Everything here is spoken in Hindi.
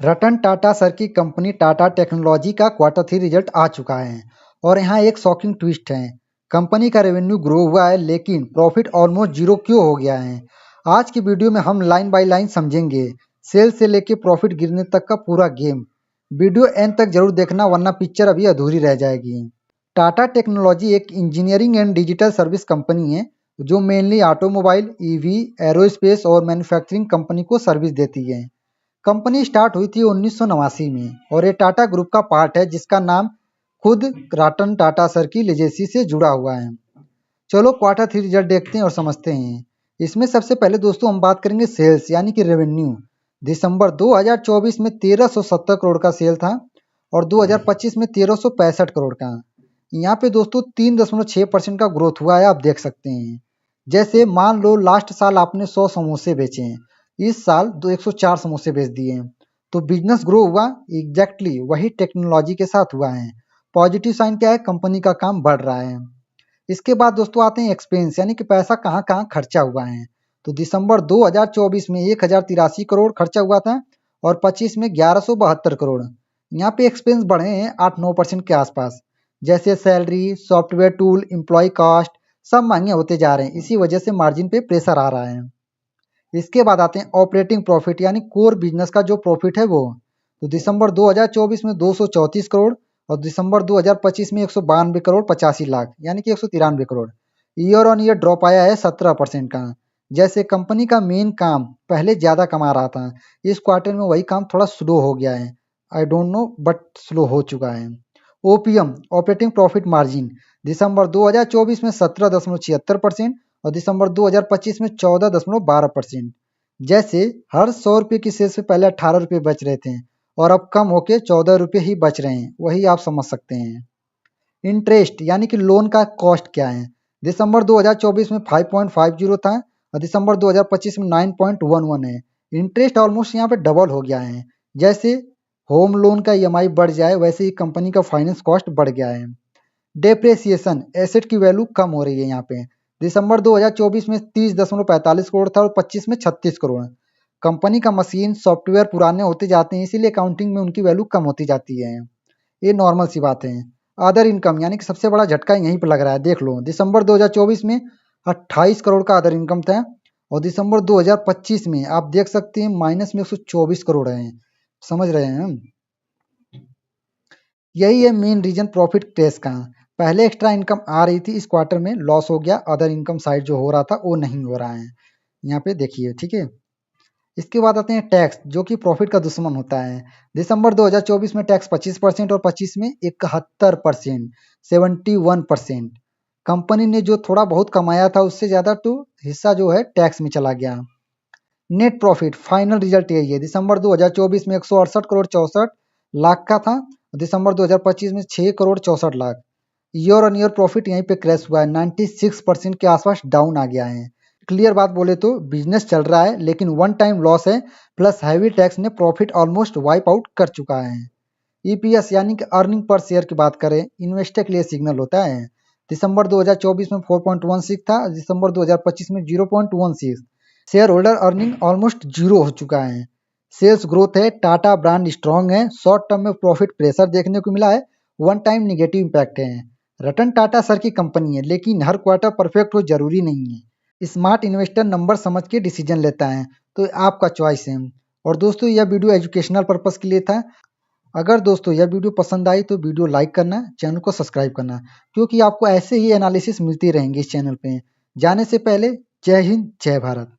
रतन टाटा सर की कंपनी टाटा टेक्नोलॉजी का Q3 रिजल्ट आ चुका है और यहाँ एक शॉकिंग ट्विस्ट है। कंपनी का रेवेन्यू ग्रो हुआ है लेकिन प्रॉफिट ऑलमोस्ट जीरो क्यों हो गया है। आज की वीडियो में हम लाइन बाय लाइन समझेंगे, सेल से लेके प्रॉफिट गिरने तक का पूरा गेम। वीडियो एंड तक जरूर देखना वरना पिक्चर अभी अधूरी रह जाएगी। टाटा टेक्नोलॉजी एक engineering and digital service company है जो मेनली ऑटोमोबाइल, ईवी, एरोस्पेस और मैन्युफैक्चरिंग कंपनी को सर्विस देती है। कंपनी स्टार्ट हुई थी 1989 में और ये टाटा ग्रुप का पार्ट है जिसका नाम खुद रतन टाटा सर की लेजेसी से जुड़ा हुआ है। चलो Q3 रिजल्ट देखते हैं और समझते हैं। इसमें सबसे पहले दोस्तों हम बात करेंगे सेल्स यानी कि रेवेन्यू। दिसंबर 2024 में 1370 करोड़ का सेल था और 2025 में 1365 करोड़ का। यहाँ पे दोस्तों 3.6% का ग्रोथ हुआ है, आप देख सकते हैं। जैसे मान लो लास्ट साल आपने 100 समोसे बेचे हैं, इस साल 104 समोसे बेच दिए हैं, तो बिजनेस ग्रो हुआ। एग्जैक्टली वही टेक्नोलॉजी के साथ हुआ है। पॉजिटिव साइन क्या है, कंपनी का काम बढ़ रहा है। इसके बाद दोस्तों आते हैं एक्सपेंस यानी कि पैसा कहाँ कहाँ खर्चा हुआ है। तो दिसंबर 2024 में 1083 करोड़ खर्चा हुआ था और 25 में 1172 करोड़। यहाँ पे एक्सपेंस बढ़े हैं 8-9% के आसपास। जैसे salary, software tool, employ cost सब महंगे होते जा रहे हैं, इसी वजह से मार्जिन पे प्रेशर आ रहा है। इसके बाद आते हैं ऑपरेटिंग प्रॉफिट यानी कोर बिजनेस का जो प्रॉफिट है वो। तो दिसंबर 2024 में 234 करोड़ और दिसंबर 2025 में 192 करोड़ 85 लाख यानी कि 193 crore. Year on year drop आया है 17% का। जैसे कंपनी का मेन काम पहले ज़्यादा कमा रहा था, इस क्वार्टर में वही काम थोड़ा स्लो हो गया है। I don't know but slow हो चुका है। ओपीएम ऑपरेटिंग प्रॉफिट मार्जिन दिसंबर 2024 में 17.76% और दिसंबर 2025 में 14.12%। जैसे हर 100 रुपये की सेल से पहले 18 रुपये बच रहे थे और अब कम होके 14 रुपये ही बच रहे हैं, वही आप समझ सकते हैं। इंटरेस्ट यानी कि लोन का कॉस्ट क्या है। दिसंबर 2024 में 5.50 था और दिसंबर 2025 में 9.11 है। इंटरेस्ट ऑलमोस्ट यहाँ पे डबल हो गया है। जैसे होम लोन का ईएमआई बढ़ जाए वैसे ही कंपनी का फाइनेंस कॉस्ट बढ़ गया है। डेप्रिसिएशन एसेट की वैल्यू कम हो रही है यहाँ पे। दिसंबर 2024 में 30.45 करोड़ था और 25 में 36 करोड़। कंपनी का मशीन सॉफ्टवेयर पुराने होते जाते हैं, इसीलिए अकाउंटिंग में उनकी वैल्यू कम होती जाती है। ये नॉर्मल सी बात है। अदर इनकम यानी कि सबसे बड़ा झटका यहीं पर लग रहा है, देख लो। दिसंबर 2024 में 28 करोड़ का अदर इनकम था और दिसंबर 2025 में आप देख सकते हैं माइनस में 124 करोड़ है। समझ रहे हैं हम। यही है मेन रीजन प्रॉफिट क्रैश का। पहले एक्स्ट्रा इनकम आ रही थी, इस क्वार्टर में लॉस हो गया। अदर इनकम साइड जो हो रहा था वो नहीं हो रहा है, यहाँ पे देखिए, ठीक है। इसके बाद आते हैं टैक्स जो कि प्रॉफिट का दुश्मन होता है। दिसंबर 2024 में टैक्स 25% और 25 में 71%, 71%। कंपनी ने जो थोड़ा बहुत कमाया था उससे ज़्यादा तो हिस्सा जो है टैक्स में चला गया। नेट प्रॉफिट फाइनल रिजल्ट यही है। दिसंबर 2024 में 168 करोड़ 64 लाख का था, दिसंबर 2025 में 6 crore 64 lakh. Year on year profit यहीं पे क्रैश हुआ है, 96% के आसपास डाउन आ गया है। क्लियर बात बोले तो बिजनेस चल रहा है लेकिन वन टाइम लॉस है, प्लस हैवी टैक्स ने प्रॉफिट ऑलमोस्ट वाइप आउट कर चुका है। ईपीएस यानी कि अर्निंग पर शेयर की बात करें, इन्वेस्टर के लिए सिग्नल होता है। दिसंबर 2024 में 4.16 था, दिसंबर 2025 में 0.16। Share holder earning almost zero हो चुका है। सेल्स ग्रोथ है, टाटा ब्रांड स्ट्रांग है, शॉर्ट टर्म में प्रॉफिट प्रेशर देखने को मिला है, वन टाइम निगेटिव इम्पैक्ट है। रतन टाटा सर की कंपनी है लेकिन हर क्वार्टर परफेक्ट हो जरूरी नहीं है। स्मार्ट इन्वेस्टर नंबर समझ के डिसीजन लेता है, तो आपका चॉइस है। और दोस्तों यह वीडियो एजुकेशनल पर्पस के लिए था। अगर दोस्तों यह वीडियो पसंद आई तो वीडियो लाइक करना, चैनल को सब्सक्राइब करना, क्योंकि आपको ऐसे ही एनालिसिस मिलती रहेंगी इस चैनल पे। जाने से पहले जय हिंद, जय भारत।